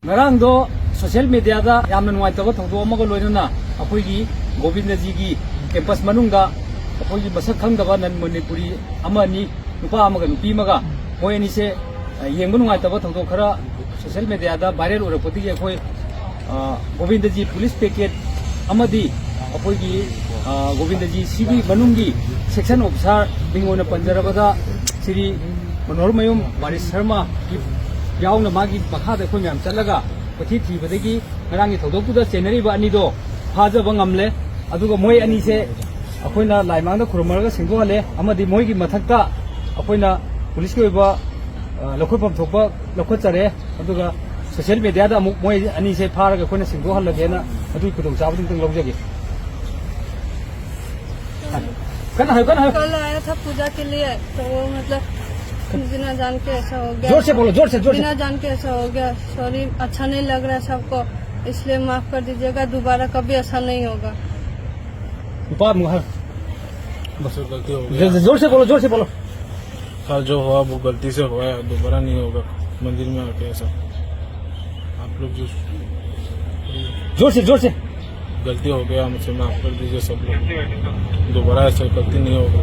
ngarangdo social media da yamna nuaitaba thongdo amaga loinana akhoi Govinda ji gi campus manungda akhoi masak khangdaba nan manipuri amani nupa amaga nupi maga moi ani se yengbu nuaitaba thongdo khara social media da viral orapoti gi akhoi Govinda ji police packet amadi akhoi gi Govinda ji sigi manungi section officer bingona panjarabada siri Manormayum Baris Sharma ki yauna magi bakhada khoi myam chalaga पथी थीबदगी ngrangi thogdoktuda chenari ba ani do phajaba ngamle aduga moi ani se akoina laimangda khurmarga singdohale amadi moi gi mathakta akoina police ki ba lokhopam thokba lokhotare aduga social media da moi ani se pharaga koina singdohalagena adu khudong chabu tung lawjage kana hayo कल आया था पूजा के लिए तो वो मतलब बिना जान के ऐसा हो गया। जोर से बिना जान के ऐसा हो गया। सॉरी, अच्छा नहीं लग रहा है सबको, इसलिए माफ कर दीजिएगा। दोबारा कभी ऐसा नहीं होगा। बस गलती हो गया। जोर से बोलो। कल जो हुआ वो गलती से हुआ, दोबारा नहीं होगा। मंदिर में आके ऐसा आप लोग जोर से गलती हो गया, मुझसे माफ कर दीजिए सब लोग। दोबारा ऐसा गलती नहीं होगा।